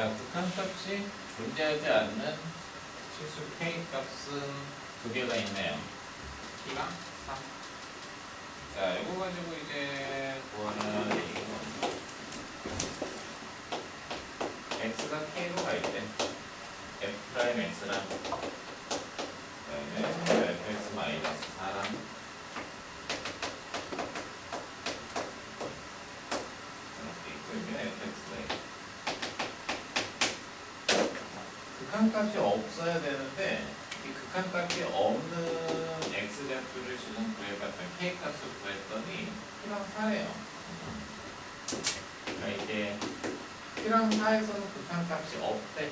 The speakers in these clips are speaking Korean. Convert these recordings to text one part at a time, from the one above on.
자, 극한값이 존재하지 않는 실수 K 값은 두 개가 있네요. T랑 3. 자, 이거 가지고 이제 구하는 이건 X가 K로 갈 때 F 프라임 X랑 그다음에 fx 마이너스 4랑 이렇게 있고 fx가 있고 극한값이 없어야 되는데 이 극한값이 없는 x좌표를 지금 구해봤더니 k값을 구했더니 P랑 4래요. 그러니까 이게 P랑 4에서는 극한값이 없대.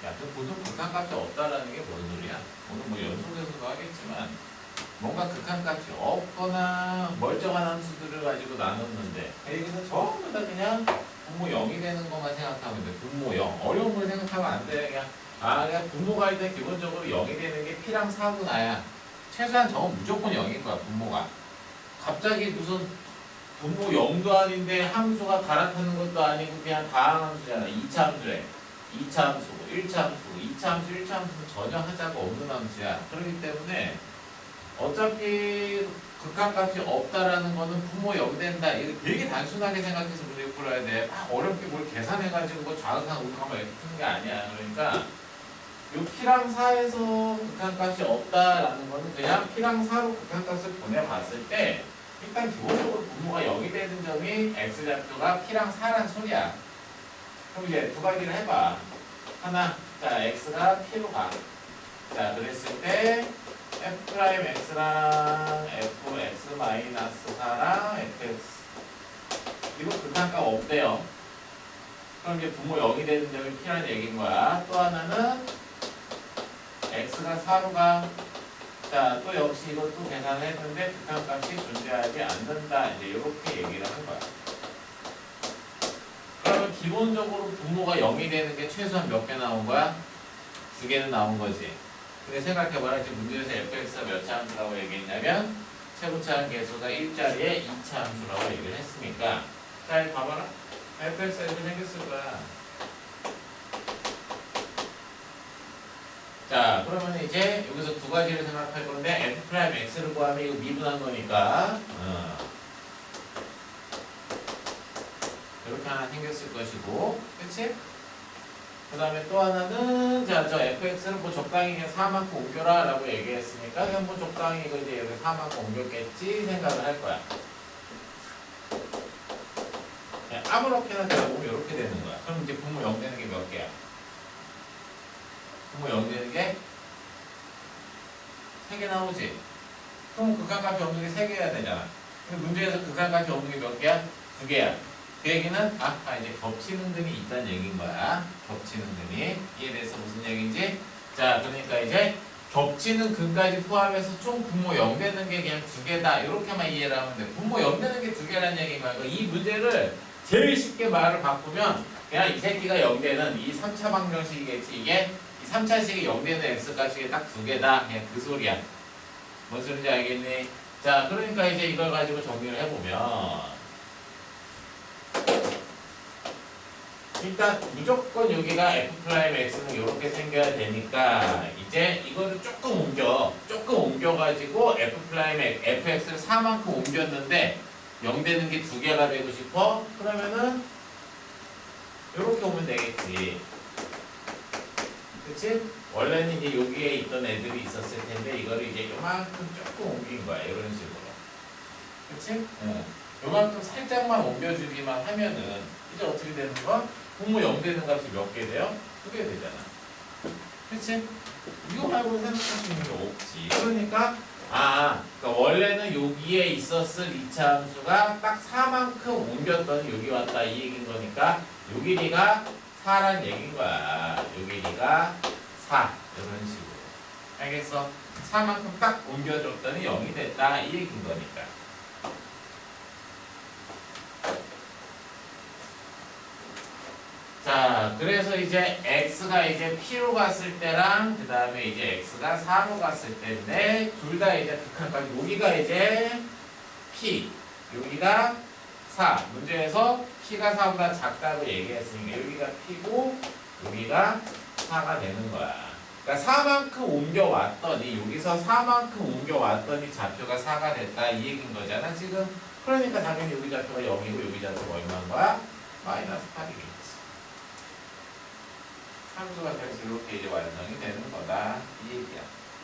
야, 그 보통 극한값이 없다라는 게 뭔 소리야? 오늘 뭐 연속에서도 하겠지만 뭔가 극한값이 없거나 멀쩡한 함수들을 가지고 나눴는데 여기서 전부 다 그냥 분모 0이 되는 것만 생각하면 돼. 분모 0. 어려운 걸 생각하면 안 돼. 그냥 분모가 일단 기본적으로 0이 되는 게 P랑 4구나야. 최소한 저건 무조건 0인 거야, 분모가. 갑자기 무슨 분모 0도 아닌데 함수가 갈아타는 것도 아니고 그냥 다항함수잖아. 2차 함수래. 2차 함수고 1차 함수고 2차 함수 1차 함수는 전혀 하자가 없는 함수야. 그렇기 때문에 어차피 극한값이 없다라는 거는 분모 0 된다. 이거 되게 단순하게 생각해서 문제 풀어야 돼. 막 어렵게 뭘 계산해가지고 뭐 좌우상 우상하면 이렇게 푸는 게 아니야. 그러니까 요 P랑 4에서 극한값이 없다라는 거는 그냥 P랑 4로 극한값을 보내봤을 때 일단 기본적으로 분모가 0이 되는 점이 X좌표가 P랑 4란 소리야. 그럼 이제 두 가지를 해봐. 하나, 자, X가 P로 가. 자, 그랬을 때 F'X랑 Fx 마이너스 4랑 Fx 이거 극한값 없대요. 그럼 이제 분모 0이 되는 점이 P라는 얘기인 거야. 또 하나는 X가 4로 가. 자, 또 역시 이것도 계산을 했는데 극한값이 존재하지 않는다. 이제 이렇게 얘기를 한 거야. 그러면 기본적으로 분모가 0이 되는 게 최소한 몇 개 나온 거야? 2개는 나온 거지. 근데 생각해봐라. 지금 문제에서 fx가 몇 차 함수라고 얘기했냐면 최고차항 계수가 1자리에 2차 함수라고 얘기를 했으니까 자, 봐봐라. fx가 이렇게 생겼을 거야. 자, 그러면 이제 여기서 두 가지를 생각할 건데 f'x를 구하면 이거 미분한 거니까 이렇게 하나 생겼을 것이고, 그치? 그 다음에 또 하나는, 자, 저 fx를 뭐 적당히 그냥 4만큼 옮겨라 라고 얘기했으니까, 그냥 뭐 적당히 이거 이제 여기 4만큼 옮겼겠지 생각을 할 거야. 그냥 아무렇게나 들어보면 이렇게 되는 거야. 그럼 이제 분모 0 되는 게 몇 개야? 분모 0 되는 게 3개 나오지? 그럼 극한값이 없는 게 3개여야 되잖아. 근데 문제에서 극한값이 없는 게 몇 개야? 2개야. 그 얘기는 이제 겹치는 등이 있다는 얘기인 거야. 겹치는 등이. 이해돼서 무슨 얘기인지? 자, 그러니까 이제 겹치는 근까지 포함해서 총 분모 0 되는 게 그냥 2개다. 이렇게만 이해를 하면 돼. 분모 0 되는 게 2개라는 얘기인 거야. 그러니까 이 문제를 제일 쉽게 말을 바꾸면 그냥 이 새끼가 0 되는 이 3차 방정식이겠지. 이게 이 3차식이 0 되는 x값이 딱 2개다. 그냥 그 소리야. 뭔 소리인지 알겠니? 자, 그러니까 이제 이걸 가지고 정리를 해보면 일단 무조건 여기가 f'x는 이렇게 생겨야 되니까 이제 이거를 조금 옮겨가지고 fx를 4만큼 옮겼는데 0 되는 게 2개가 되고 싶어? 그러면은 이렇게 오면 되겠지. 그치? 원래는 이제 여기에 있던 애들이 있었을 텐데 이거를 이제 요만큼 조금 옮긴 거야. 이런 식으로. 그치? 요만큼 살짝만 옮겨주기만 하면은 이제 어떻게 되는 거야? 분모 0 되는 값이 몇 개 돼요? 2개 되잖아. 그치? 이거 말고 생각할 수 있는 게 없지. 그러니까 그러니까 원래는 여기에 있었을 2차 함수가 딱 4만큼 옮겼더니 여기 왔다 이 얘기인 거니까 요 길이가 4란 얘기인 거야. 요 길이가 4 이런 식으로. 알겠어? 4만큼 딱 옮겨줬더니 0이 됐다 이 얘기인 거니까. 자, 그래서 이제 x가 이제 p로 갔을 때랑 그 다음에 이제 x가 4로 갔을 때인데 둘 다 이제 극한값 여기가 이제 p 여기가 4 문제에서 p가 4보다 작다고 얘기했으니까 여기가 p고 여기가 4가 되는 거야. 그러니까 4만큼 옮겨왔더니 여기서 4만큼 옮겨왔더니 좌표가 4가 됐다 이 얘기인 거잖아 지금. 그러니까 당연히 여기 좌표가 0이고 여기 좌표가 얼마인 거야? 마이너스 8이겠지. 함수가 그래서 이렇게 이제 완성이 되는 거다 이 얘기야.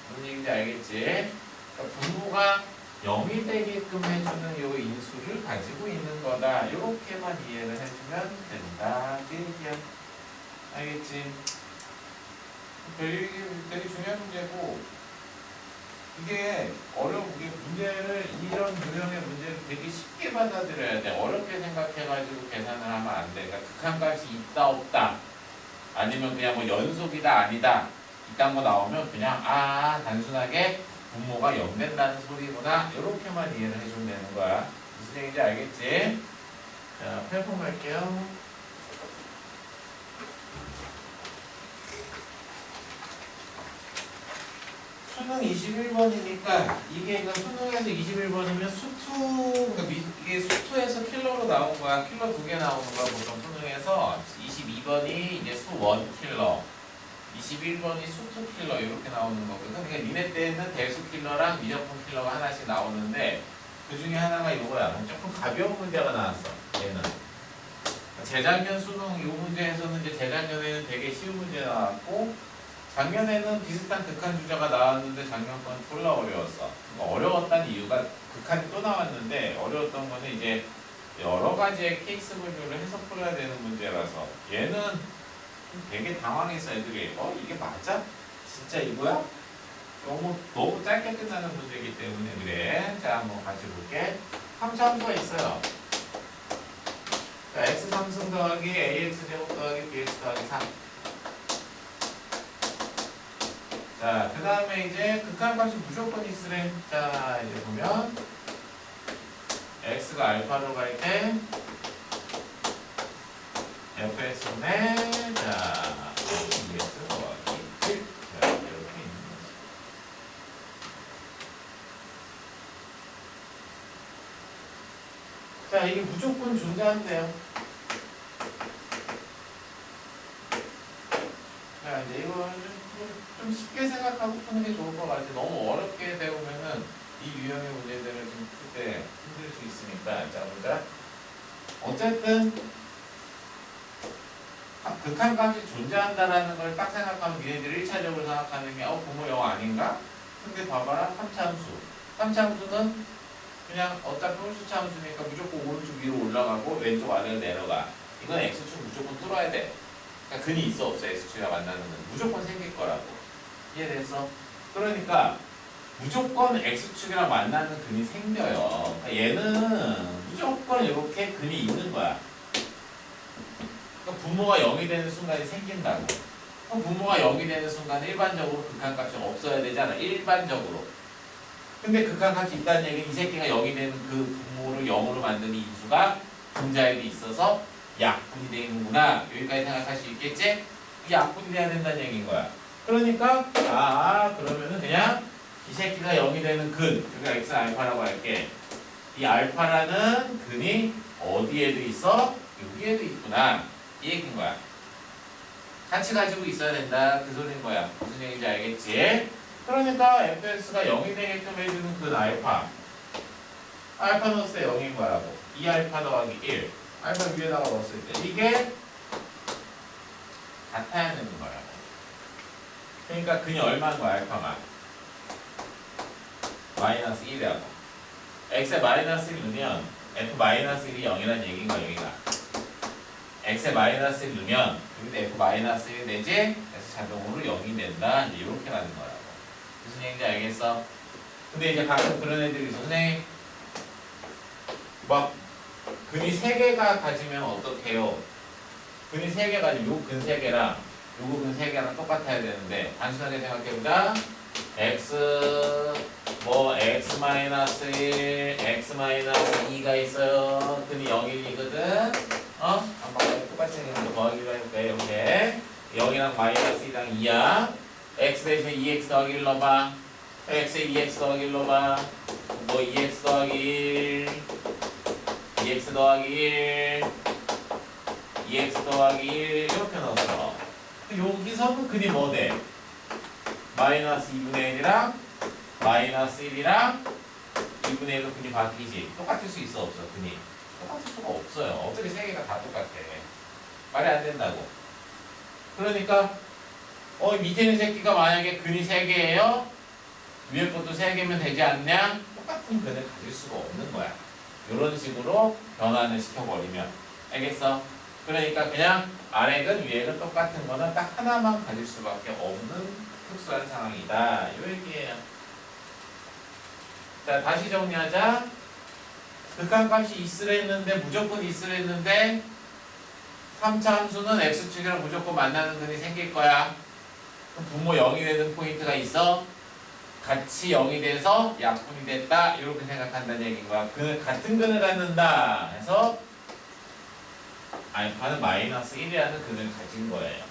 무슨 얘기인지 알겠지? 그러니까 분모가 0이 되게끔 해주는 요 인수를 가지고 있는 거다. 이렇게만 이해를 해주면 된다 이 얘기야. 알겠지? 되게 중요한 문제고, 이게 이게 문제를 이런 유형의 문제를 되게 쉽게 받아들여야 돼. 어렵게 생각해가지고 계산을 하면 안 돼. 그러니까 극한값이 있다 없다 아니면 그냥 뭐 연속이다 아니다 이딴 거 나오면 그냥 단순하게 분모가 0 된다는 소리구나 이렇게만 이해를 해주면 되는 거야. 무슨 얘기인지 알겠지? 자, 펠폼 할게요. 수능 21번이니까 이게 수능에서 21번이면 수투, 그러니까 이게 수투에서 킬러로 나온 거야. 킬러 2개 나오는 거야. 보통 수능에서 22번이 이제 수1 킬러, 21번이 수투 킬러 이렇게 나오는 거거든. 그러니까 니네 때는 대수 킬러랑 미적분 킬러가 하나씩 나오는데 그 중에 하나가 이거야. 조금 가벼운 문제가 나왔어. 얘는. 재작년 수능 이 문제에서는 이제 재작년에는 되게 쉬운 문제 나왔고 작년에는 비슷한 극한 주제가 나왔는데 작년 건 졸라 어려웠어. 그러니까 어려웠다는 이유가 극한이 또 나왔는데 어려웠던 거는 이제 여러 가지의 케이스 분류를 해서 풀어야 되는 문제라서 얘는 되게 당황했어 애들이. 이게 맞아? 진짜 이거야? 너무 짧게 끝나는 문제이기 때문에 그래. 자 한번 같이 볼게. 함수가 있어요. 자, x 3승 더하기 ax 제곱 더하기 bx 더하기 3. 자, 그 다음에 이제 극한값이 무조건 있으래. 자, 이제 보면 x가 알파로 갈 때 fx분의 자, dx 더하기 1. 자, 이렇게 있는 거지. 자, 이게 무조건 존재한대요. 자, 이제 이거는 좀 쉽게 생각하고 푸는 게 좋을 것 같아. 너무 어렵게 배우면은 이 유형의 문제들을 좀 풀 때 힘들 수 있으니까. 자, 보자. 어쨌든 극한값이 존재한다라는 걸 딱 생각하면 니네들이 1차적으로 생각하는 게 분모 0 아닌가? 근데 봐봐라. 3차함수는 그냥 어차피 홀수차 함수니까 무조건 오른쪽 위로 올라가고 왼쪽 아래로 내려가. 이건 x축 무조건 뚫어야 돼. 그러니까 근이 있어 없어 x축이랑 만나는 건 무조건 생길 거라고. 이해됐어? 그러니까 무조건 x축이랑 만나는 근이 생겨요. 그러니까 얘는 무조건 이렇게 근이 있는 거야. 그러니까 분모가 0이 되는 순간이 생긴다고. 그럼 분모가 0이 되는 순간에 일반적으로 극한값이 없어야 되잖아. 일반적으로. 근데 극한값이 있다는 얘기는 이 새끼가 0이 되는 그 분모를 0으로 만드는 인수가 분자에도 있어서 약분이 되는구나. 여기까지 생각할 수 있겠지? 이 약분이 돼야 된다는 얘기인 거야. 그러니까 그러면은 그냥 이 새끼가 0이 되는 근, 그러니까 x 알파라고 할게. 이 알파라는 근이 어디에도 있어? 여기에도 있구나. 이 얘기인 거야. 같이 가지고 있어야 된다. 그 소리인 거야. 무슨 얘기인지 알겠지? 그러니까 fx가 0이 되게끔 해주는 근 알파. 알파 넣었을 때 0인 거라고. 2알파 더하기 1. 알파 위에다가 넣었을 때 이게 같아야 되는 거라고. 그러니까 근이 얼마인 거야 알파가? 마이너스 1이라고. x에 마이너스 1 넣으면 f 마이너스 1이 0이라는 얘기인 거야 여기가. x에 마이너스 1 넣으면 여기도 f 마이너스 1 되지? 그래서 자동으로 0이 된다. 이제 이렇게 가는 거라고. 무슨 얘기인지 알겠어? 근데 이제 가끔 그런 애들이 있어. 선생님 막 근이 3개가 가지면 어떡해요? 근이 3개 가지면 요 근 3개랑 요거 근 3개랑 똑같아야 되는데 단순하게 생각해보자. x x-1, x-2가 있어요. 근이 0일이거든. 한번 똑같이 생겼는데 더하기로 해볼게. 이렇게 0이랑 마이너스 2랑 2야. x 대신에 2x 더하기 1 넣어봐. x에 2x 더하기 1 넣어봐. 2x 더하기 1, 2x 더하기 1, 2x 더하기 1 이렇게 넣었어. 여기서는 근이 뭐 돼? 마이너스 2분의 1이랑 마이너스 1이랑 2분의 1로 근이 바뀌지. 똑같을 수 있어 없어? 근이 똑같을 수가 없어요. 어떻게 세 개가 다 똑같아? 말이 안 된다고. 그러니까 밑에 있는 새끼가 만약에 근이 3개예요? 위에 것도 3개면 되지 않냐? 똑같은 근을 가질 수가 없는 거야. 이런 식으로 변환을 시켜버리면. 알겠어? 그러니까 그냥 아래 근, 위에 근 똑같은 거는 딱 하나만 가질 수밖에 없는 특수한 상황이다. 이 얘기예요. 자, 다시 정리하자. 극한값이 있으려 했는데, 무조건 있으려 했는데 3차 함수는 x축이랑 무조건 만나는 근이 생길 거야. 그럼 분모 0이 되는 포인트가 있어. 같이 0이 돼서 약분이 됐다. 이렇게 생각한다는 얘기인 거야. 같은 근을 갖는다 해서 알파는 마이너스 1이라는 근을 가진 거예요.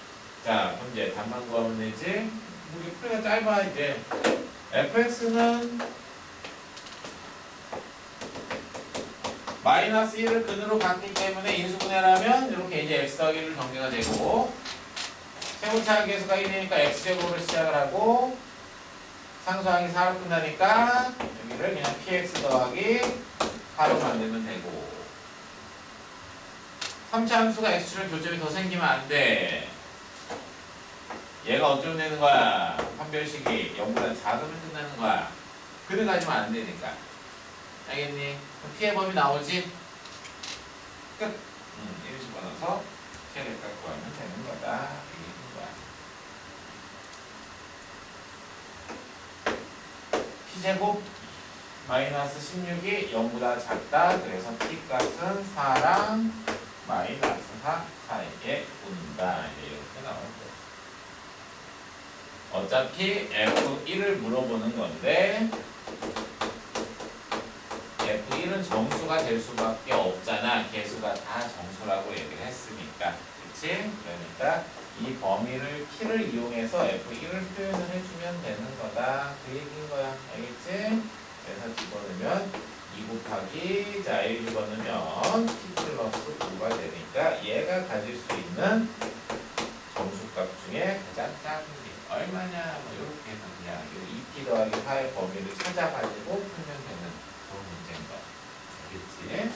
자, 그럼 이제 답만 구하면 되지. 우리 풀이가 짧아. 이제 fx는 마이너스 1을 근으로 갖기 때문에 인수분해라면 이렇게 이제 x 더하기 1로 정리가 되고, 세모차항 계수가 1이니까 x제곱으로 시작을 하고 상수항이 4로 끝나니까 여기를 그냥 px 더하기 4로 만들면 되고, 3차 함수가 x축을 교점이 더 생기면 안 돼. 얘가 어쩌면 되는 거야? 판별식이 0보다 작으면 끝나는 거야. 근을 가지면 안 되니까. 알겠니? 그럼 피해 범위 나오지? 끝. 이런 식으로 넣어서 피해를 갖고 하면 되는 거다. p제곱 마이너스 16이 0보다 작다. 그래서 p값은 4랑 마이너스 4 사이에 온다. 이렇게 나올 거예요. 어차피 F1을 물어보는 건데 F1은 정수가 될 수밖에 없잖아. 개수가 다 정수라고 얘기를 했으니까. 그치? 그러니까 이 범위를 P를 이용해서 F1을 표현을 해주면 되는 거다. 그 얘기인 거야. 알겠지? 그래서 집어넣으면 2 곱하기 1 집어넣으면 P 플러스 9가 되니까 얘가 가질 수 있는 정수값 중에 가장 작은 게 얼마냐? 뭐 이렇게 해서 그냥 이 2P 더하기 4의 범위를 찾아가지고 풀면 되는 그런 문제인 거야. 알겠지?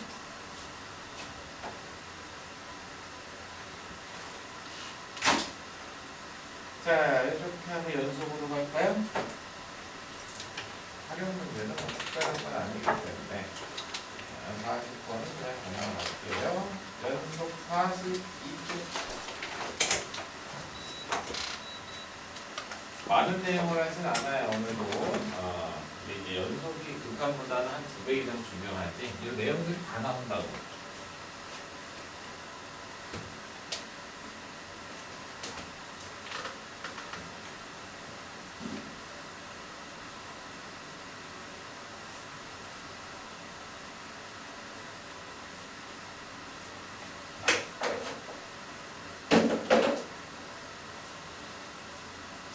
자, 이렇게 하면 연속으로 갈까요? 활용 문제는 특별한 건 아니기 때문에 40번은 그냥 그냥 갈게요. 연속 42쪽. 많은 내용을 하진 않아요, 오늘도. 근데 이제 연속이 극한보다는 한 2배 이상 중요하지. 이 내용들이 다 나온다고.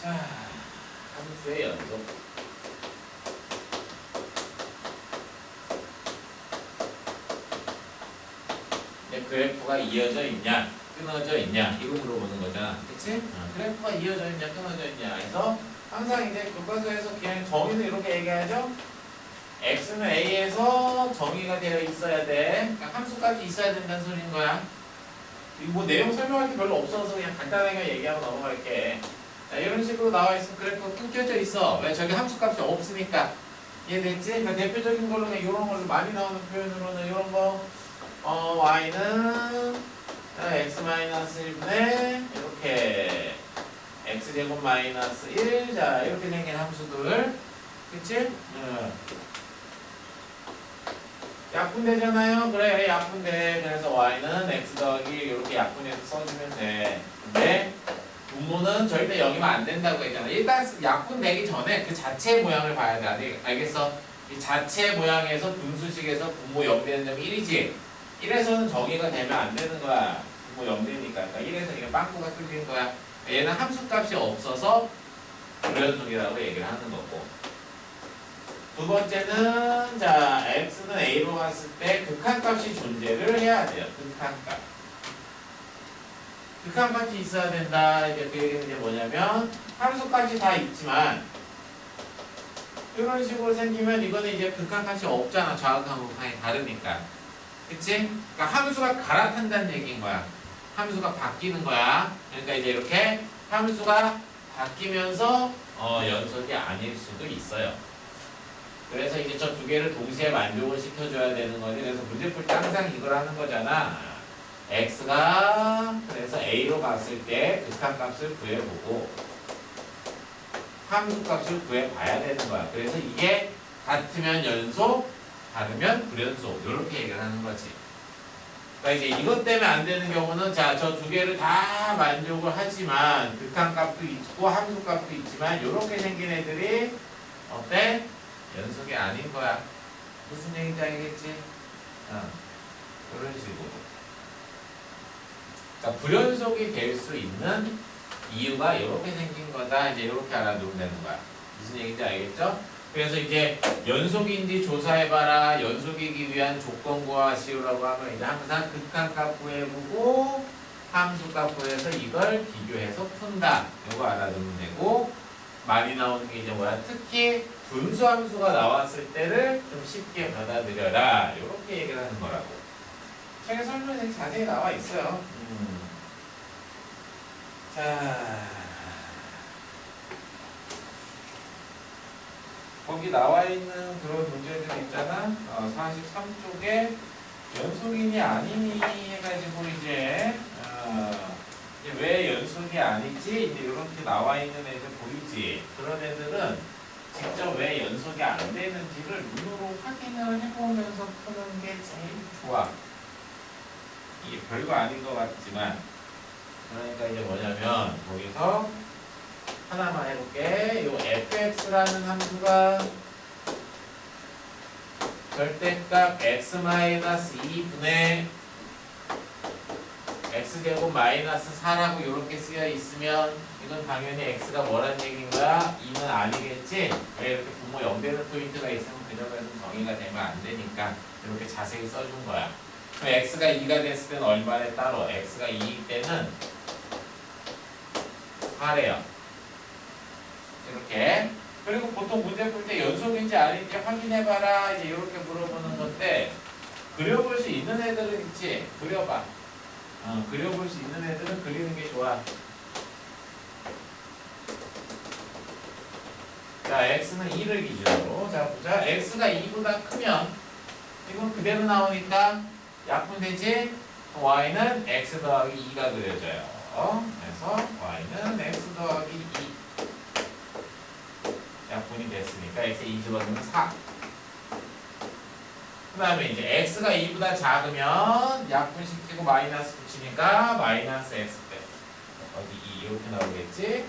자, 함수의 연속. 그래프가 이어져 있냐, 끊어져 있냐, 이거 물어보는 거잖아. 그치? 그래프가 이어져 있냐, 끊어져 있냐 해서 항상 이제 교과서에서 그냥 정의는 이렇게 얘기하죠. x는 a에서 정의가 되어 있어야 돼. 그러니까 함수값이 있어야 된다는 소리인 거야. 뭐 내용 설명할 게 별로 없어서 그냥 간단하게 얘기하고 넘어갈게. 자, 이런 식으로 나와 있으면 그래프가 끊겨져 있어. 왜? 저기 함수값이 없으니까. 이해됐지? 그러니까 대표적인 걸로 그냥 이런 걸로 많이 나오는 표현으로는 이런 거 y는 x-1분의 이렇게 x제곱 마이너스 1. 자, 이렇게 생긴 함수들. 그치? 약분되잖아요. 그래, 약분돼. 그래서 y는 x 더하기 이렇게 약분해서 써주면 돼. 근데 분모는 절대 0이면 안 된다고 했잖아. 일단 약분되기 전에 그 자체 모양을 봐야 돼. 알겠어? 이 자체 모양에서 분수식에서 분모 0 되는 점이 1이지. 1에서는 정의가 되면 안 되는 거야. 분모 0 되니까. 그러니까 1에서 이게 빵꾸가 뚫리는 거야. 얘는 함수값이 없어서 불연속이라고 얘기를 하는 거고. 두 번째는 자, x는 a로 갔을 때 극한값이 존재를 해야 돼요. 극한값. 극한값이 있어야 된다. 이제 그 얘기는 이제 뭐냐면 함수값이 다 있지만 이런 식으로 생기면 이거는 이제 극한값이 없잖아. 좌극한 극한이 다르니까. 그치? 그러니까 함수가 갈아탄다는 얘기인 거야. 함수가 바뀌는 거야. 그러니까 이제 이렇게 함수가 바뀌면서 연속이 아닐 수도 있어요. 그래서 이제 저 두 개를 동시에 만족을 시켜줘야 되는 거지. 그래서 문제 풀 때 항상 이걸 하는 거잖아. x가 그래서 a로 갔을 때 극한값을 구해보고 함수값을 구해봐야 되는 거야. 그래서 이게 같으면 연속, 다르면 불연속 이렇게 얘기를 하는 거지. 그러니까 이제 이것 때문에 안 되는 경우는 자, 저 두 개를 다 만족을 하지만 극한값도 있고 함수값도 있지만 이렇게 생긴 애들이 어때? 연속이 아닌 거야. 무슨 얘기인지 알겠지? 이런 식으로. 그러니까 불연속이 될 수 있는 이유가 이렇게 생긴 거다. 이제 이렇게 알아두면 되는 거야. 무슨 얘기인지 알겠죠? 그래서 이제 연속인지 조사해봐라. 연속이기 위한 조건 구하시오라고 하면 이제 항상 극한값 구해보고 함수값 구해서 이걸 비교해서 푼다. 이거 알아두면 되고 많이 나오는 게 이제 뭐야? 특히 분수함수가 나왔을 때를 좀 쉽게 받아들여라. 이렇게 얘기를 하는 거라고. 책에 설명이 되게 자세히 나와 있어요. 자, 거기 나와 있는 그런 문제들 있잖아. 43쪽에 연속이니 아니니 해가지고 이제 왜 연속이 아니지? 이제 이렇게 나와 있는 애들 보이지? 그런 애들은 직접 왜 연속이 안 되는지를 눈으로 확인을 해보면서 푸는 게 제일 좋아. 이게 별거 아닌 것 같지만 그러니까 이제 뭐냐면 거기서 하나만 해볼게. 요 fx라는 함수가 절대값 x-2분의 x제곱 마이너스 4라고 이렇게 쓰여 있으면 이건 당연히 x가 뭐란 얘기인 거야? 2는 아니겠지? 왜 이렇게 분모 연대는 포인트가 있으면 그녀가 좀 정의가 되면 안 되니까 이렇게 자세히 써준 거야. 그럼 x가 2가 됐을 때는 얼마래 따로? x가 2일 때는 4래요. 이렇게. 그리고 보통 문제 풀 때 연속인지 아닌지 확인해봐라. 이제 이렇게 물어보는 건데 그려볼 수 있는 애들은 있지? 그려봐. 그려볼 수 있는 애들은 그리는 게 좋아. 자, x는 2를 기준으로. 자, 보자. x가 2보다 크면 이건 그대로 나오니까 약분되지? y는 x 더하기 2가 그려져요. 그래서 y는 x 더하기 2 약분이 됐으니까 x에 2 집어넣으면 4. 그 다음에 이제 x가 2보다 작으면 약분시키고 마이너스 붙이니까 마이너스 x 때 어디 2 이렇게 나오겠지?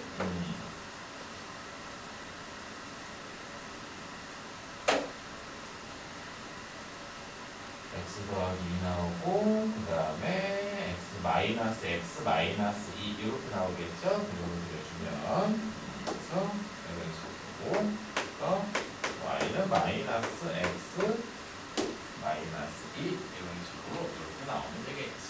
x 더하기 2 나오고 그 다음에 x 마이너스 x 마이너스 2 이렇게 나오겠죠? 그리고 그려주면 그래서 이런 식으로 그래서 y는 마이너스 x 마이너스 2 이런 식으로 이렇게 나오면 되겠지.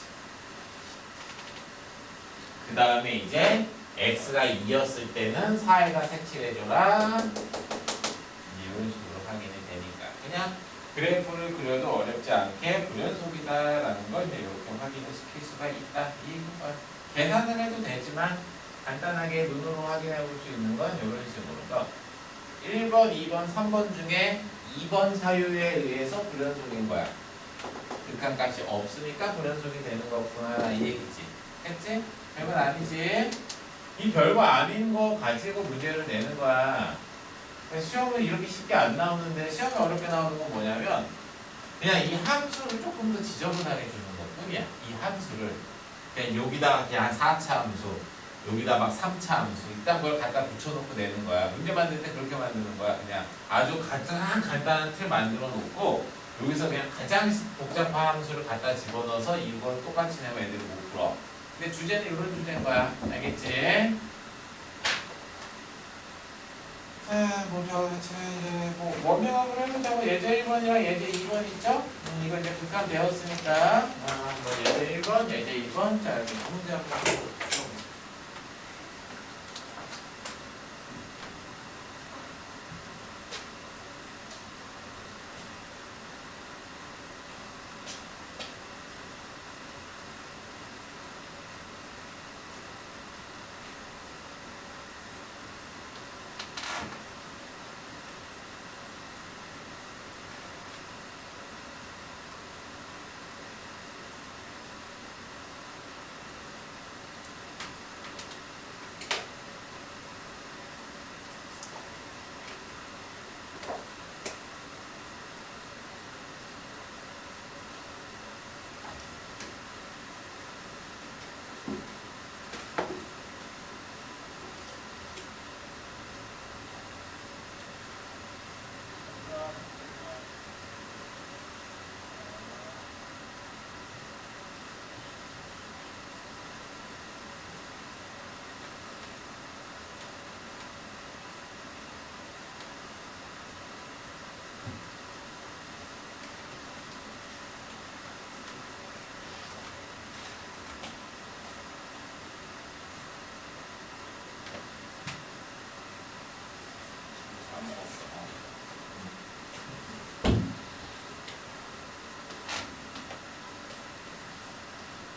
그 다음에 이제 x가 2였을 때는 4에다 색칠해줘라. 이런 식으로 확인이 되니까 그냥 그래프를 그려도 어렵지 않게 불연속이다라는 걸 이렇게 확인을 시킬 수가 있다. 계산을 해도 되지만 간단하게 눈으로 확인해 볼 수 있는 건 이런 식으로 1번, 2번, 3번 중에 2번 사유에 의해서 불연속인 거야. 극한값이 없으니까 불연속이 되는 거구나 이 얘기지. 했지? 별건 아니지? 이 별거 아닌 거 가지고 문제를 내는 거야. 시험은 이렇게 쉽게 안 나오는데 시험이 어렵게 나오는 건 뭐냐면 그냥 이 함수를 조금 더 지저분하게 주는 것 뿐이야. 이 함수를 그냥 여기다가 그냥 4차 함수 여기다 막 3차 함수 이딴 걸 갖다 붙여놓고 내는 거야. 문제 만들 때 그렇게 만드는 거야. 그냥 아주 가장 간단한 틀 만들어 놓고 여기서 그냥 가장 복잡한 함수를 갖다 집어넣어서 이걸 똑같이 내면 애들이 못 풀어. 근데 주제는 이런 주제인 거야. 알겠지? 자, 뭐 원명학을 해보자고 예제 1번이랑 예제 2번 있죠? 이거 이제 극한 배웠으니까 뭐 예제 1번, 예제 2번 자 여기 문제 한번 풀어보세요.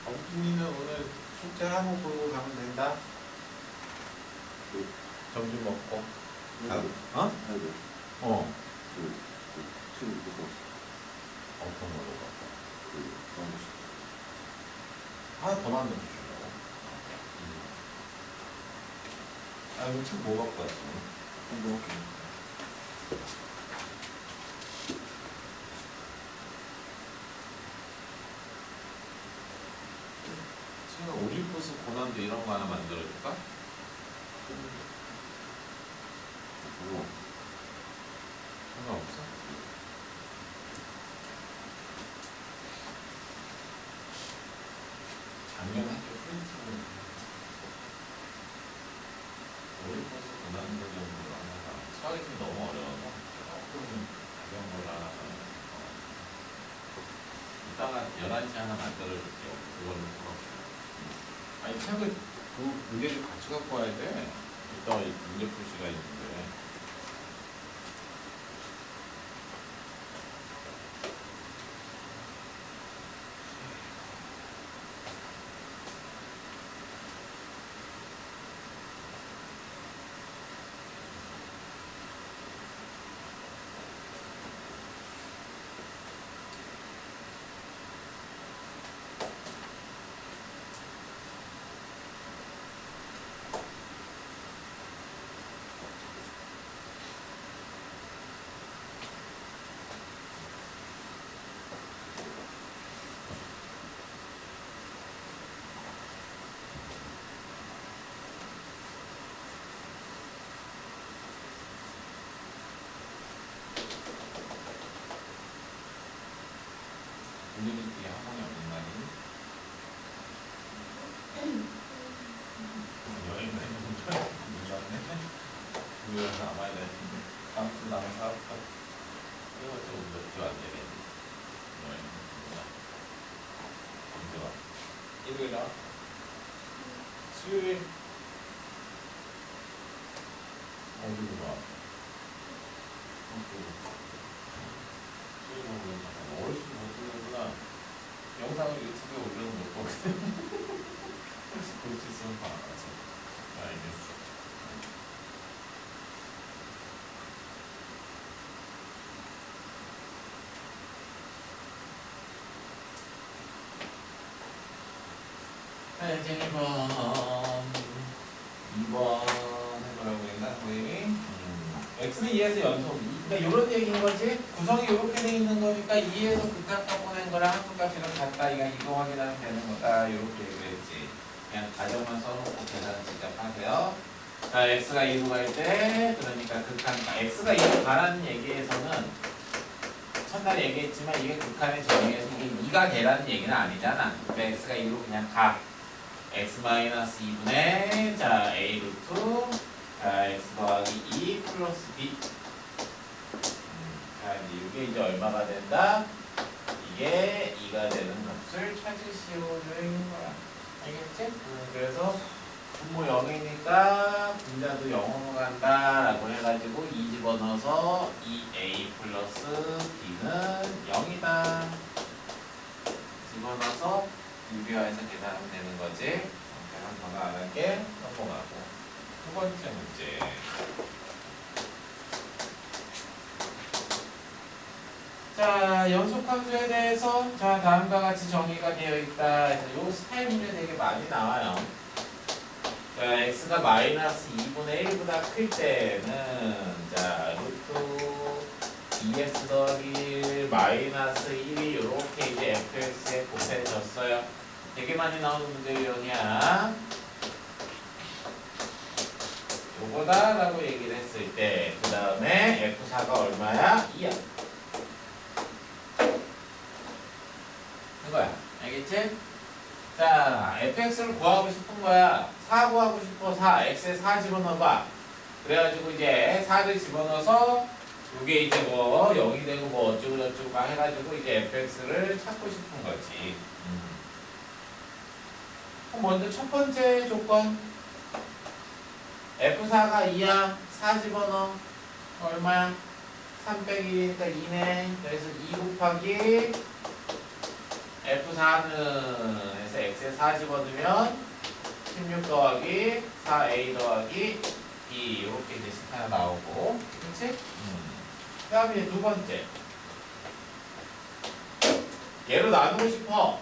범준이는 오늘 숙제 하고 보고 가면 된다. 점심 먹고. 어? 어. 어떤 걸로 가? 하나 더 만들어 주려고. 이거 책 뭐 갖고 왔어? 지금 올림푸스 고난도 이런 거 하나 만들어줄까? 상관없어? 작년 학교 프린트는 올림푸스 고난도 정도로 하나가 수학이 좀 너무 어려워서 조금 가벼운 걸로 하나 이따가 11시 하나 만들어줄게요. 그걸로 풀어. 아니 책을 그 문제를 같이 갖고 와야 돼. 이따가 문제 풀 시간 있는데. 우리는 뒤에 학원이 없는 날이 여행 가는 줄 알았네. 우리가 남아야 되는데 아무튼 나는 사업가 이거 좀 몇주 안 되겠네. 여행 언제 와? 일요일 와? 수요일 어디로 와? 수요일 오면 어렸을 때 못 보는구나. 영상을 유튜브에 올려놓은 못 보거든. 볼 수 있으면 봐. 알겠어. 자, 이제 2번 해보라고 했나? 선생님이? x는 2에서 연속. 그러니까 이런 얘기인 거지. 구성이 이렇게 돼 있는 거니까 2에서 극한값 보낸 거랑 함수값이랑 같다. 이거 확인하면 되는 거다. 이렇게 얘기했지. 그냥 가정만 써놓고 계산 직접 하세요. 자, x가 2로 갈 때, 그러니까 극한값. x가 2로 가라는 얘기에서는 첫날에 얘기했지만 이게 극한의 정의에서 이게 2가 되라는 얘기는 아니잖아. 근데 x가 2로 그냥 가. x-2분의 자 a 루트 자 x 더하기 2 플러스 b 자 이제 이게 이제 얼마가 된다? 이게 2에 2가 되는 값을 찾으시오는 거야. 알겠지? 그래서 분모 0이니까 분자도 0으로 간다라고 해가지고 2 집어넣어서 2a 플러스 b는 0이다. 집어넣어서 유리화해서 계산하면 되는 거지. 계산 전화 안 할게. 넘어가고. 두 번째 문제. 자, 연속함수에 대해서 자 다음과 같이 정의가 되어 있다. 그래서 요 스타일 문제 되게 많이 나와요. 자, x가 마이너스 2분의 1보다 클 때는 자 루트 2x 더하기 1 마이너스 1이 이렇게 이제 fx에 곱해졌어요. 되게 많이 나오는 문제 유형이야. 요거다 라고 얘기를 했을 때 그 다음에 f4가 얼마야? 2야. 그거야. 알겠지? 자, fx를 구하고 싶은 거야. 4 구하고 싶어. 4. x에 4 집어넣어봐. 그래가지고 이제 4를 집어넣어서 이게 이제 뭐 0이 되고 뭐 어쩌고 저쩌고 막 해가지고 이제 fx를 찾고 싶은 거지. 먼저 첫 번째 조건. f4가 2야. 4 집어넣어. 얼마야? 3 빼기 1이니까 2네. 그래서 2 곱하기 F4는 해서 X에 4 집어넣으면 16 더하기 4A 더하기 B 이렇게 이제 식 하나 나오고 그렇지? 그 다음에 이제 두 번째 얘로 나누고 싶어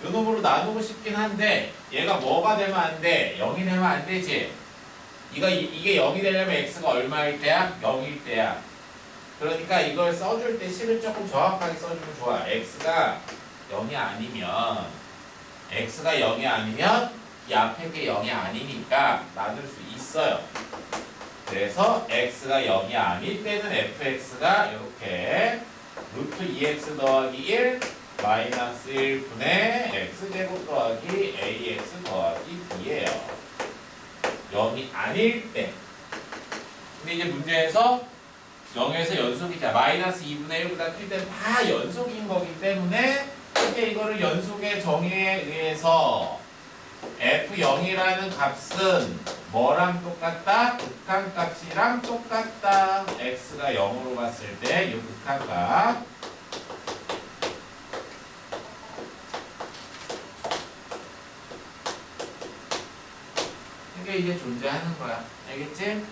요 놈으로 나누고 싶긴 한데 얘가 뭐가 되면 안 돼? 0이 되면 안 되지 이게 0이 되려면 X가 얼마일 때야? 0일 때야 그러니까 이걸 써줄 때 식을 조금 정확하게 써주면 좋아. x가 0이 아니면 이 앞에 게 0이 아니니까 나눌 수 있어요. 그래서 x가 0이 아닐 때는 fx가 이렇게 루트 2x 더하기 1 마이너스 1분의 x제곱 더하기 ax 더하기 b예요. 0이 아닐 때. 근데 이제 문제에서 0에서 연속이자 마이너스 2분의 1보다 클 때는 다 연속인 거기 때문에 이제 이거를 연속의 정의에 의해서 f0이라는 값은 뭐랑 똑같다? 극한값이랑 똑같다. x가 0으로 갔을 때 이 극한값 이게 이제 존재하는 거야. 알겠지?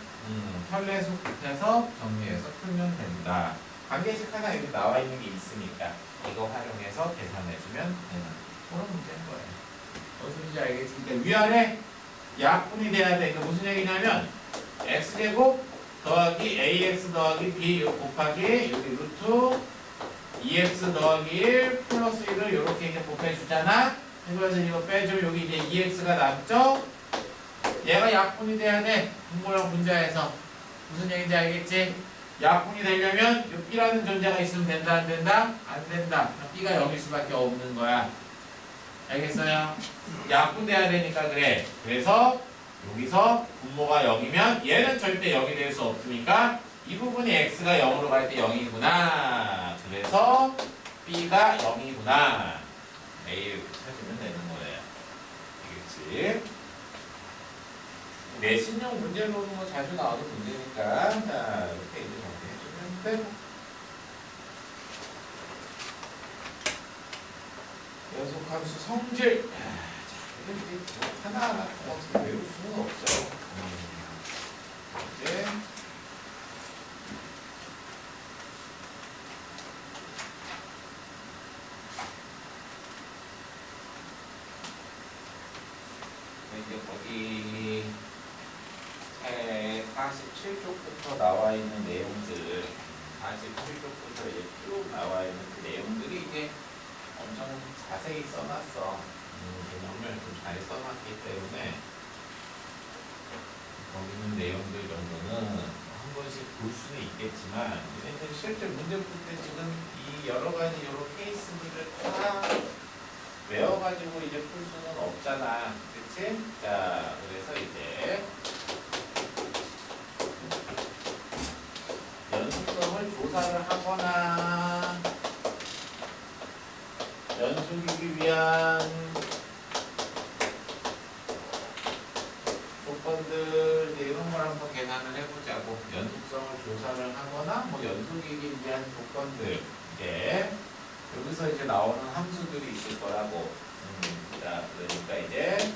편례수 곱해서 정리해서 풀면 된다. 관계식 하나 여기 나와 있는 게 있으니까 이거 활용해서 계산해주면 되는 그런 문제인 거예요. 무슨 소리인지 알겠지? 그러니까 위아래 약분이 돼야 돼. 그러니까 무슨 얘기냐면 x제곱 더하기 ax 더하기 b 곱하기 여기 루트 2x 더하기 1 플러스 1을 이렇게 이제 곱해주잖아. 그래서 이거 빼줘. 여기 이제 2x가 남죠? 얘가 약분이 돼야 돼. 분모형 분자에서. 무슨 얘기인지 알겠지? 약분이 되려면 이 B라는 존재가 있으면 된다, 안 된다? 안 된다. B가 0일 수밖에 없는 거야. 알겠어요? 약분돼야 되니까 그래. 그래서 여기서 분모가 0이면 얘는 절대 0이 될 수 없으니까 이 부분이 X가 0으로 갈 때 0이구나. 그래서 B가 0이구나. A를 찾으면 되는 거예요. 알겠지? 내신형 문제로는 뭐 자주 나오는 문제니까 자 이렇게 이제 정리해주면 되고 연속함수 성질 자 이렇게 하나하나 어떻게 외울 수는 없죠. 이제 거기 47쪽부터 나와 있는 내용들, 47쪽부터 이제 쭉 나와 있는 그 내용들이 이제 엄청 자세히 써놨어. 개념을 좀 잘 써놨기 때문에 거기 있는 내용들 정도는 한 번씩 볼 수는 있겠지만, 얘네들 실제 문제 풀 때 지금 이 여러 가지 이런 케이스들을 다 외워가지고 이제 풀 수는 없잖아. 그치? 자, 그래서 이제 연속성을 조사를 하거나 연속이기 위한 조건들 이제 이런 걸 한번 계산을 해보자고. 연속성을 조사를 하거나 뭐 연속이기 위한 조건들 이제 여기서 이제 나오는 함수들이 있을 거라고. 자, 그러니까 이제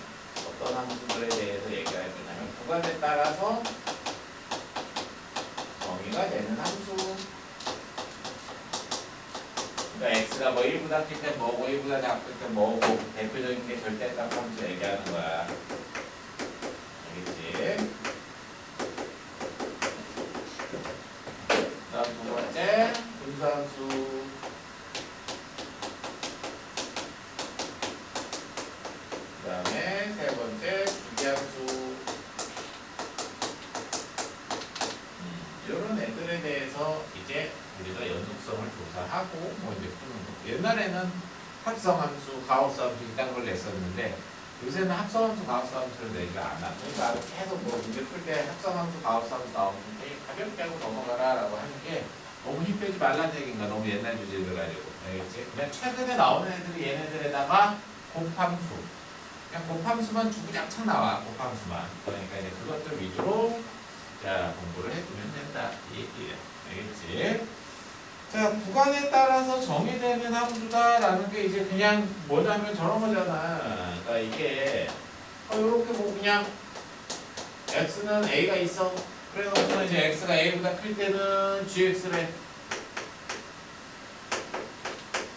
어떤 함수들에 대해서 얘기할 거냐면 구간에 따라서 정의가 되는 함수. 그러니까 x가 뭐 1보다 클 때 뭐고 1보다 작을 때 뭐고 대표적인 게 절대값 함수 얘기하는 거야. 알겠지? 다음 두 번째 분수함수. 그 다음에 세 번째 주기함수. 이런 애들에 대해서 이제 우리가 연속성을 조사하고 뭐 이제 푸는 거. 옛날에는 합성함수, 가우스함수 이딴 걸 냈었는데 요새는 합성함수, 가우스함수를 내지 않아. 그러니까 계속 뭐 문제 풀 때 합성함수, 가우스함수 나오면 가볍게 하고 넘어가라라고 하는 게 너무 힘 빼지 말라는 얘기인가. 너무 옛날 주제를 가지고. 알겠지? 그냥 최근에 나오는 애들이 얘네들에다가 곱함수. 그냥 곱함수만 주구장창 나와. 곱함수만. 그러니까 이제 그것들 위주로 자, 공부를 해두면 된다. 이 얘기예요. 알겠지? 자, 구간에 따라서 정의되는 함수다라는 게 이제 그냥 뭐냐면 저런 거잖아. 그러니까 이게 이렇게 뭐 그냥 x는 a가 있어. 그래서 이제 x가 a보다 클 때는 gx래.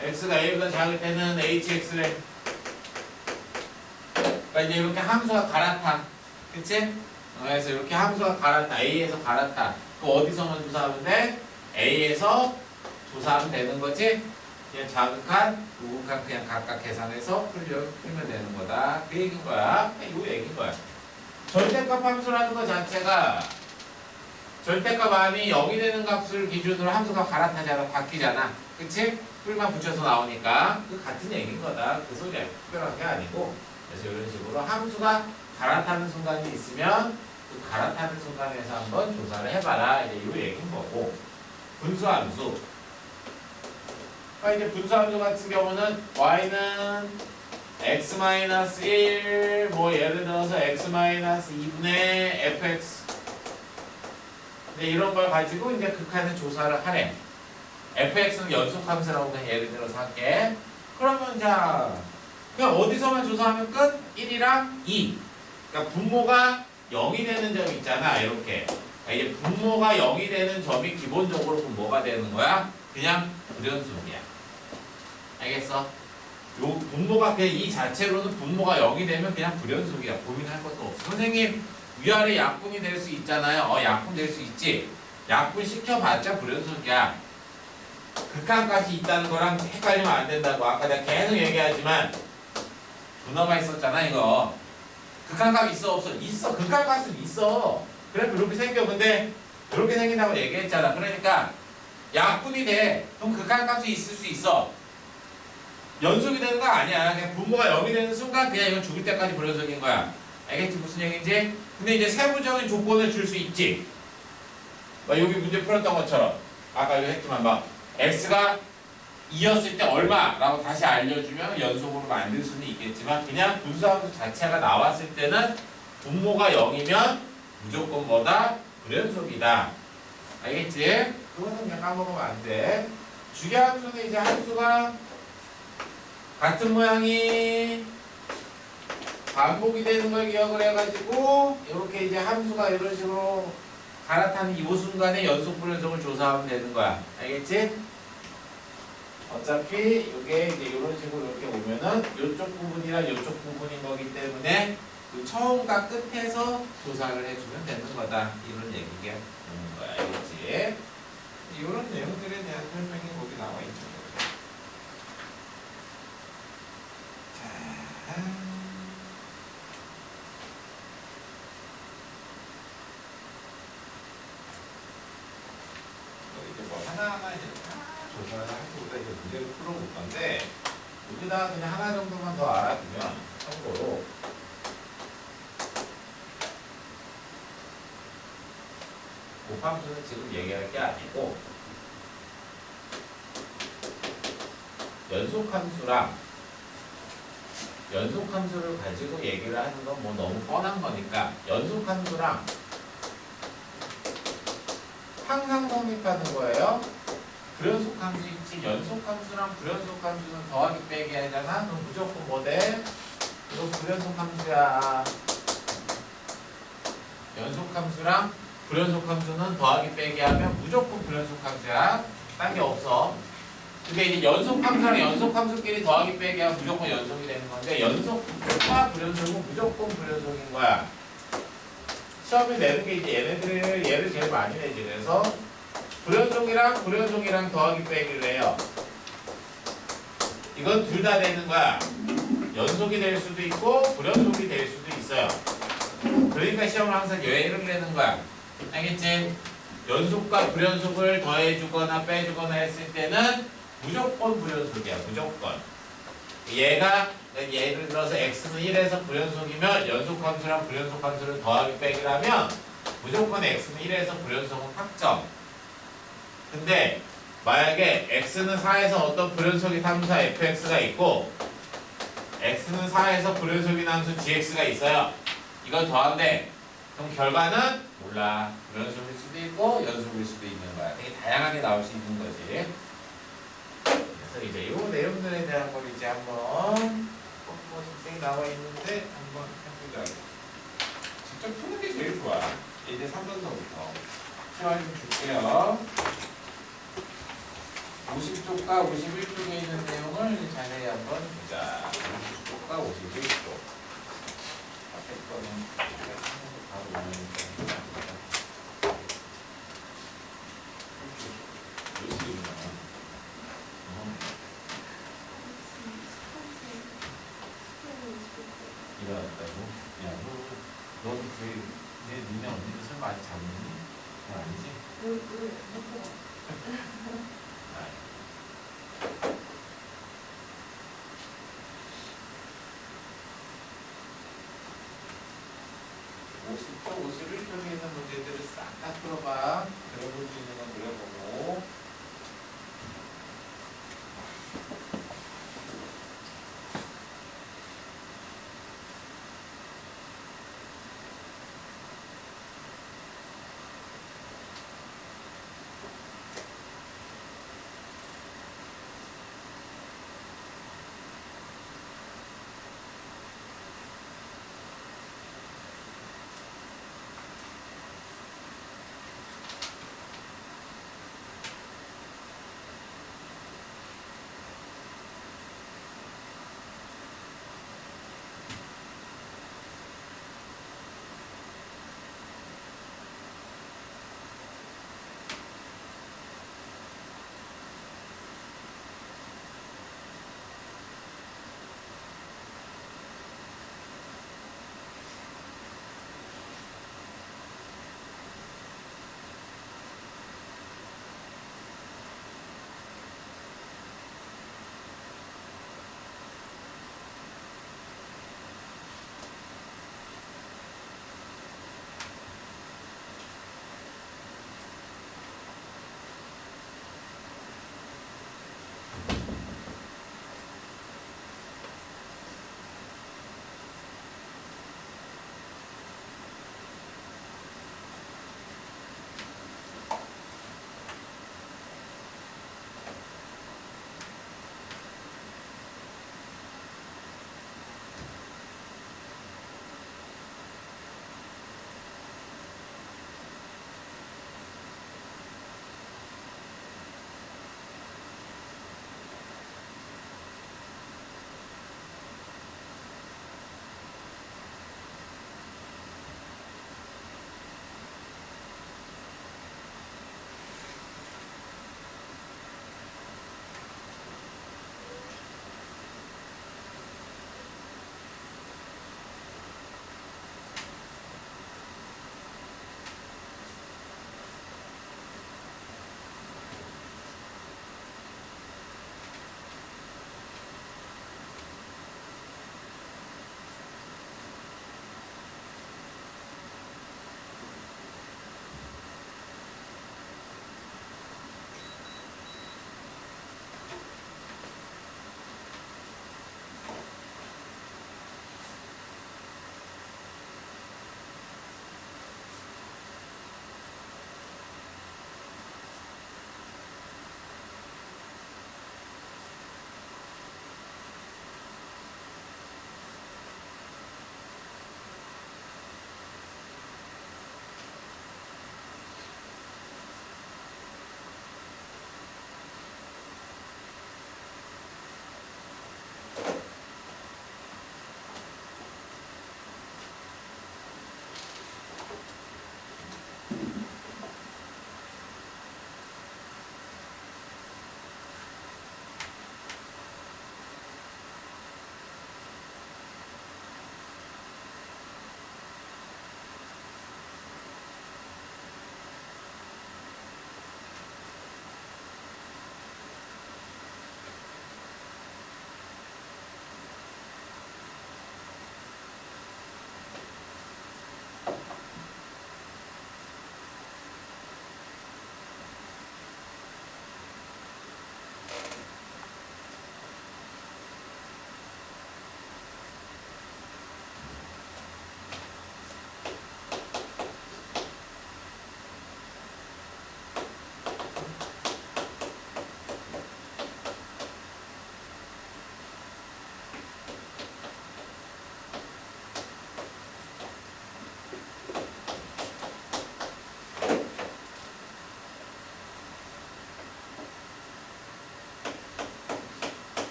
x가 a보다 작을 때는 hx래. 그러니까 이제 이렇게 함수가 갈아타. 그치? 그래서 이렇게 함수가 갈아타. A에서 갈아타. 그 어디서만 조사하면 돼? A에서 조사하면 되는 거지? 그냥 자극한, 우극한 그냥 각각 계산해서 풀면 되는 거다. 그 얘기인 거야. 이거 얘기인 거야. 절대값 함수라는 거 자체가 절대값 안이 0이 되는 값을 기준으로 함수가 갈아타잖아. 바뀌잖아. 그치? 풀만 붙여서 나오니까 그 같은 얘기인 거다. 그 소리야. 특별한 게 아니고. 그래서 이런 식으로 함수가 갈아타는 순간이 있으면 그 갈아타는 순간에서 한번 조사를 해봐라. 이제 이 얘기인 거고. 분수함수. 그러니까 이제 분수함수 같은 경우는 y는 x-1 뭐 예를 들어서 x-2분의 fx. 근데 이런 걸 가지고 이제 극한의 조사를 하래. fx는 연속함수라고 그냥 예를 들어서 할게. 그러면 자 그냥 어디서만 조사하면 끝? 1이랑 2. 그러니까 분모가 0이 되는 점이 있잖아. 이렇게. 그러니까 이제 분모가 0이 되는 점이 기본적으로 그럼 뭐가 되는 거야? 그냥 불연속이야. 알겠어? 요 분모가 그냥 이 자체로는 분모가 0이 되면 그냥 불연속이야. 고민할 것도 없어. 선생님 위아래 약분이 될 수 있잖아요. 약분 될 수 있지. 약분 시켜봤자 불연속이야. 극한값이 있다는 거랑 헷갈리면 안 된다고. 아까 내가 계속 얘기하지만 분모가 있었잖아 이거. 극한값 있어 없어? 있어. 극한값은 있어. 그래 이렇게 생겨. 근데 이렇게 생긴다고 얘기했잖아. 그러니까 약분이 돼. 그럼 극한값이 있을 수 있어. 연속이 되는 거 아니야. 그냥 분모가 0이 되는 순간 그냥 이건 죽을 때까지 불연속인 거야. 알겠지? 무슨 얘기인지? 근데 이제 세부적인 조건을 줄 수 있지. 막 여기 문제 풀었던 것처럼 아까 이거 했지만 막 x가 2였을 때 얼마라고 다시 알려주면 연속으로 만들 수는 있겠지만 그냥 분수함수 자체가 나왔을 때는 분모가 0이면 무조건 뭐다? 불연속이다. 알겠지? 그거는 그냥 까먹으면 안 돼. 주기함수는 이제 함수가 같은 모양이 반복이 되는 걸 기억을 해가지고 이렇게 이제 함수가 이런 식으로 갈아타는 이 순간에 연속 불연속을 조사하면 되는 거야. 알겠지? 어차피 이게 이제 이런 식으로 이렇게 오면은 이쪽 부분이랑 이쪽 부분인 거기 때문에 그 처음과 끝에서 조사를 해주면 되는 거다. 이런 얘기가 되는 거야. 알겠지? 이런 내용들에 대한 설명이 거기 나와 있죠. 자. 이제 뭐 하나하나 이제 조사를 하고 우리가 이제 문제를 풀어볼 건데 여기다가 그냥 하나 정도만 더 알아두면 참고로 곱함수는 지금 얘기할 게 아니고 연속함수랑 연속함수를 가지고 얘기를 하는 건 뭐 너무 뻔한 거니까 연속함수랑 항상 성립하는 거예요. 불연속함수 있지. 연속함수랑 불연속함수는 더하기 빼기 하잖아. 그럼 무조건 뭐 돼? 이거 불연속함수야. 연속함수랑 불연속함수는 더하기 빼기 하면 무조건 불연속함수야. 딴 게 없어. 근데 이제 연속함수랑 연속함수끼리 더하기 빼기 하면 무조건 연속이 되는 건데 연속과 불연속은 무조건 불연속인 거야. 시험에 내는 게 이제 얘를 제일 많이 내지. 그래서 불연속이랑 더하기 빼기를 해요. 이건 둘 다 되는 거야. 연속이 될 수도 있고 불연속이 될 수도 있어요. 그러니까 시험은 항상 얘를 내는 거야. 알겠지? 연속과 불연속을 더해주거나 빼주거나 했을 때는 무조건 불연속이야. 무조건. 얘가 예를 들어서 x는 1에서 불연속이면 연속함수랑 불연속함수를 더하기 빼기를 하면 무조건 x는 1에서 불연속은 확정. 근데 만약에 x는 4에서 어떤 불연속인 함수 fx가 있고 x는 4에서 불연속인 함수 gx가 있어요. 이걸 더한대. 그럼 결과는 몰라. 불연속일 수도 있고 연속일 수도 있는 거야. 되게 다양하게 나올 수 있는 거지. 그래서 이제 이 내용들에 대한 걸 이제 한번 생 나와 있는데 한번 해보자. 직접 푸는 게 제일 좋아. 이제 3번서부터 시간 좀 줄게요. 50쪽과 51쪽에 있는 내용을 자세히 한번 보자. 50쪽과 51쪽. 앞에 거는 바로 나오니까. 일어났다고? 야, 너 니네 언니도 설마 아직 잠있니? 그건 아니지? 또 51쪽에 있는 문제들을 싹 다 풀어봐. 그려볼 수 있는 건 그려보고.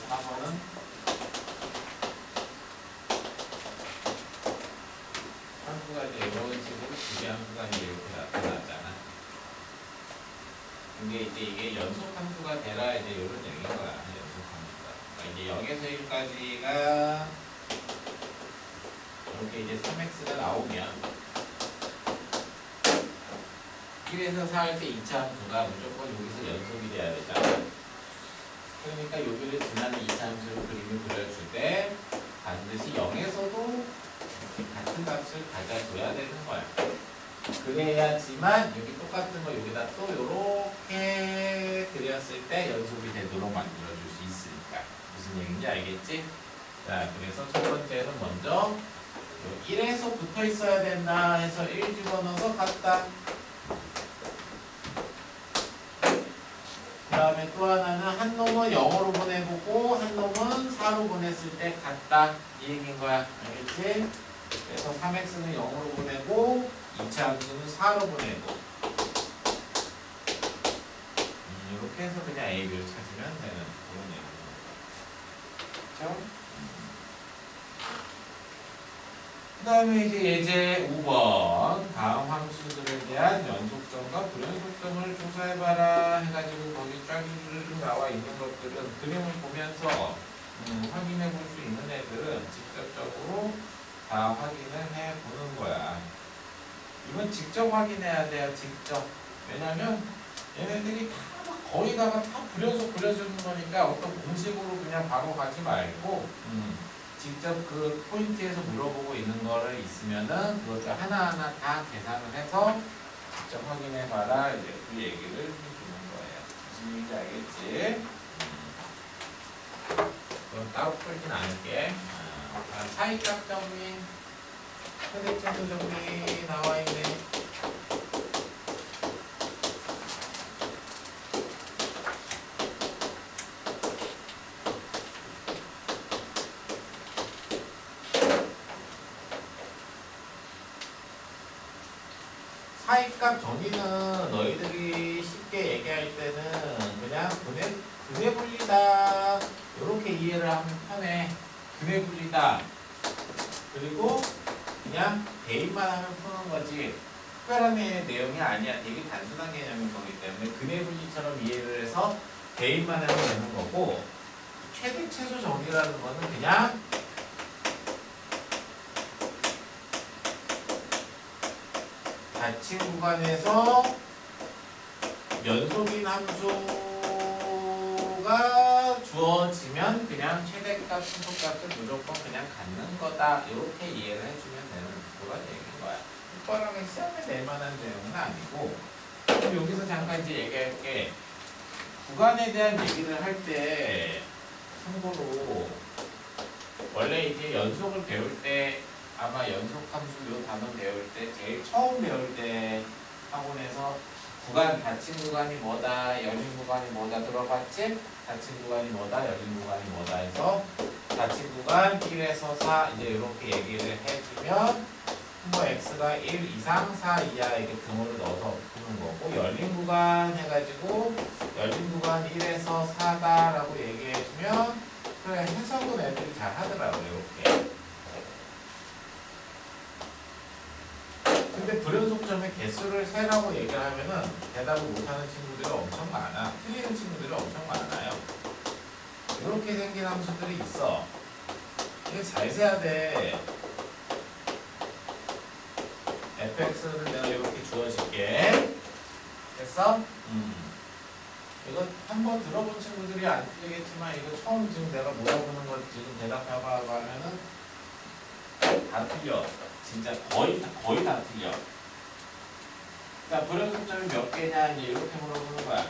4번은 함수가 이제 이런 식으로 두 개 함수가 이제 이렇게 나타나잖아. 근데 이제 이게 연속 함수가 되라 이제 이런 얘기인 거야. 연속 함수가. 그러니까 이제 0에서 1까지가 이렇게 이제 3x가 나오면 1에서 4 할 때 2차 함수가 무조건 여기서 연속이 돼야 되잖아. 그러니까 여기를 지나는 2차 함수를 그림을 그려줄 때 반드시 0에서도 같은 값을 가져줘야 되는 거야. 그래야지만 여기 똑같은 거 여기다 또 이렇게 그렸을 때 연속이 되도록 만들어줄 수 있으니까. 무슨 얘기인지 알겠지? 자, 그래서 첫 번째는 먼저 1에서 붙어 있어야 된다 해서 1 집어넣어서 갔다. 그 다음에 또 하나는 한 놈은 0으로 보내보고 한 놈은 4로 보냈을 때 같다. 이 얘기인 거야. 알겠지? 그래서 3x는 0으로 보내고 2차 함수는 4로 보내고 이렇게 해서 그냥 A, B를 찾으면 되는 그런 얘기입니다. 그렇죠? 그 다음에 이제 예제 5번 다음 함수들에 대한 연속성과 불연속성을 조사해봐라 해가지고 거기 쫙 나와 있는 것들은 그림을 보면서 확인해 볼 수 있는 애들은 직접적으로 다 확인을 해 보는 거야. 이건 직접 확인해야 돼요. 직접. 왜냐면 얘네들이 거의 다가 다 불연속 그려주는 거니까 어떤 공식으로 그냥 바로 가지 말고 직접 그 포인트에서 물어보고 있는 거를 있으면은 그것도 하나하나 다 계산을 해서 직접 확인해 봐라. 이제 그 얘기를 해주는 거예요. 무슨 얘기인지 알겠지? 그럼 따로 풀진 않을게. 사이값 정리, 최대차수 정리 나와 있네. 사이값 정의는 너희들이 쉽게 얘기할 때는 그냥 근해 분리다 이렇게 이해를 하면 편해. 근해 분리다. 그리고 그냥 대입만 하면 푸는 거지 특별한 내용이 아니야. 되게 단순한 개념인 거기 때문에 근해 분리처럼 이해를 해서 대입만 하면 되는 거고 최대 최소 정의라는 거는 그냥 닫힌 구간에서 연속인 함수가 주어지면 그냥 최대값, 최소값을 무조건 그냥 갖는 거다. 이렇게 이해를 해주면 되는 그런 얘기인 거야. 특별하게 시험에 낼 만한 내용은 아니고 여기서 잠깐 이제 얘기할게. 구간에 대한 얘기를 할 때 참고로 원래 이제 연속을 배울 때 아마 연속함수 요 단어 배울 때 제일 처음 배울 때 학원에서 구간, 닫힌 구간이 뭐다, 열린 구간이 뭐다 들어봤지? 닫힌 구간이 뭐다, 열린 구간이 뭐다 해서 닫힌 구간 1에서 4 이제 이렇게 얘기를 해주면 뭐 x가 1 이상 4 이하 이렇게 등호를 넣어서 푸는 거고 열린 구간 해가지고 열린 구간 1에서 4다 라고 얘기해주면 그래 해석은 애들이 잘 하더라고요. 이렇게. 근데 불연속점의 개수를 세라고 얘기를 하면은 대답을 못하는 친구들이 엄청 많아. 틀리는 친구들이 엄청 많아요. 이렇게 생긴 함수들이 있어. 이게 잘 세야 돼. fx를 내가 이렇게 주어질게. 됐어? 이거 한번 들어본 친구들이 안 틀리겠지만 이거 처음 지금 내가 물어보는 거 지금 대답해봐 하면은 다 틀려. 진짜 거의 다 틀려. 자, 불연속점이 몇 개냐 이제 이렇게 물어보는 거야.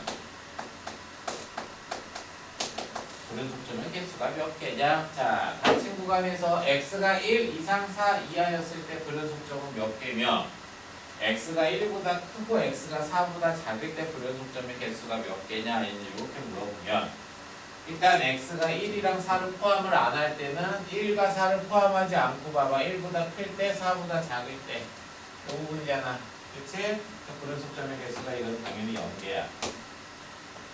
불연속점의 개수가 몇 개냐? 자, 닫힌 구간에서 x가 1 이상 4 이하였을 때 불연속점은 몇 개며 x가 1보다 크고 x가 4보다 작을 때 불연속점의 개수가 몇 개냐 이제 이렇게 물어보면 일단 x가 1이랑 4를 포함을 안 할 때는 1과 4를 포함하지 않고 봐봐. 1보다 클 때, 4보다 작을 때. 이 부분이잖아. 그치? 불연속점의 개수가 이건 당연히 0개야.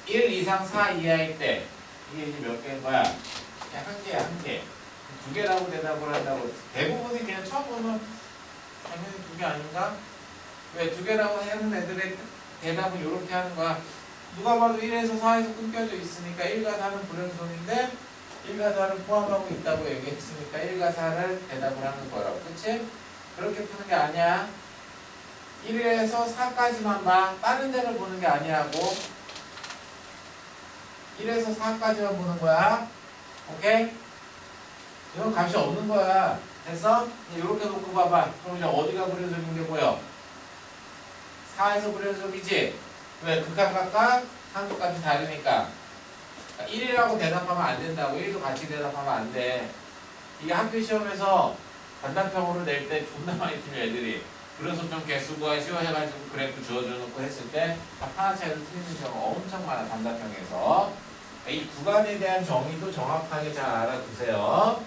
1 이상 4 이하일 때 이게 이제 몇 개인 거야? 그냥 한 개야, 한 개. 두 개라고 대답을 한다고. 대부분이 그냥 처음 보면 당연히 두 개 아닌가? 왜 두 개라고 하는 애들의 대답은 이렇게 하는 거야. 누가 봐도 1에서 4에서 끊겨져 있으니까 1과 4는 불연속인데 1과 4를 포함하고 있다고 얘기했으니까 1과 4를 대답을 하는 거라고. 그치? 그렇게 푸는 게 아니야. 1에서 4까지만 봐. 다른 데를 보는 게 아니라고. 1에서 4까지만 보는 거야. 오케이? 이건 값이 없는 거야. 됐어? 이렇게 놓고 봐봐. 그럼 이제 어디가 불연속인 게 보여? 4에서 불연속이지? 왜? 극한값과 함수값이 다르니까. 1이라고 대답하면 안 된다고. 1도 같이 대답하면 안 돼. 이게 학교 시험에서 단답형으로 낼 때 존나 많이 틀려 애들이. 그래서 좀 개수가 쉬워해가지고 그래프 주어줘 놓고 했을 때 하나 차이로 틀리는 경우가 엄청 많아. 단답형에서. 이 구간에 대한 정의도 정확하게 잘 알아두세요.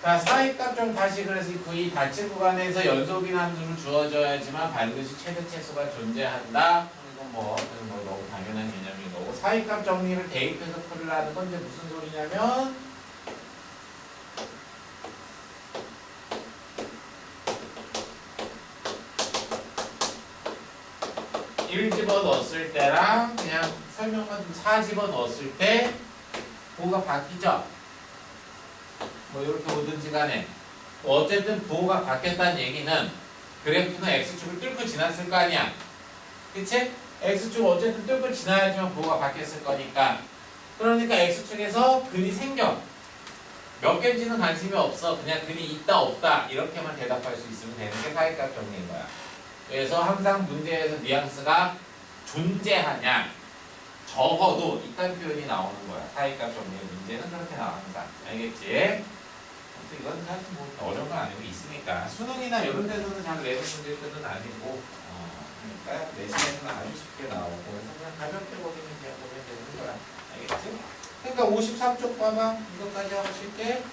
자, 사이값 좀 다시 그래서 이 닫힌 구간에서 연속인 함수를 주어져야지만 반드시 최대체수가 존재한다. 이건 뭐 너무 당연한 개념인 거고. 사이값 정리를 대입해서 풀으라는 건 이제 무슨 소리냐면 1 집어넣었을 때랑 그냥 설명만 좀 4 집어넣었을 때 부호가 바뀌죠? 뭐 이렇게 오든지 간에 어쨌든 부호가 바뀌었다는 얘기는 그래프는 X축을 뚫고 지났을 거 아니야. 그치? X축 어쨌든 뚫고 지나야지만 부호가 바뀌었을 거니까. 그러니까 X축에서 근이 생겨. 몇 개인지는 관심이 없어. 그냥 근이 있다 없다 이렇게만 대답할 수 있으면 되는 게 사이값 정리인 거야. 그래서 항상 문제에서 뉘앙스가 존재하냐 적어도 이딴 표현이 나오는 거야. 사이값 정리의 문제는 그렇게 나와 항상. 알겠지? 이건 사실 뭐 어려운 건 아니고 있으니까 수능이나 이런 데서는 잘 내는 문제들은 아니고 그러니까 내신에서는 아주 쉽게 나오고 그냥 가볍게 보면 되는 거야. 알겠지? 그러니까 53쪽 봐봐. 이것까지 하고 쉽게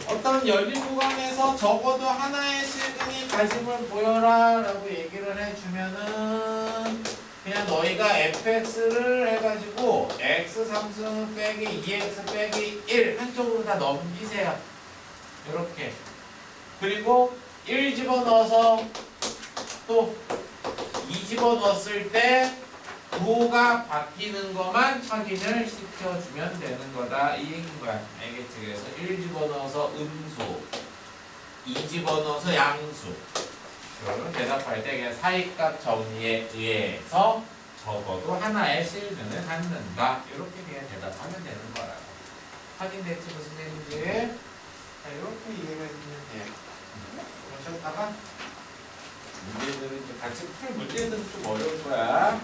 어떤 열린 구간에서 적어도 하나의 실근이 가심을 보여라 라고 얘기를 해주면은 그냥 너희가 fx를 해가지고 x 3승 빼기 2x 빼기 1 한쪽으로 다 넘기세요. 이렇게. 그리고 1 집어넣어서 또 2 집어넣었을 때 부호가 바뀌는 것만 확인을 시켜주면 되는 거다. 이 얘기인 거야. 알겠지? 그래서 1 집어넣어서 음수, 2 집어넣어서 양수. 그러면 대답할 때 그냥 사이값 정리에 의해서 적어도 하나의 실근을 갖는다. 이렇게 그냥 대답하면 되는 거라고. 확인됐지? 무슨 얘기인지? 자, 이렇게 이해를 해주면 돼요. 그러셨다가 문제들은 이제 같이 풀 문제들은 좀 어려울 거야.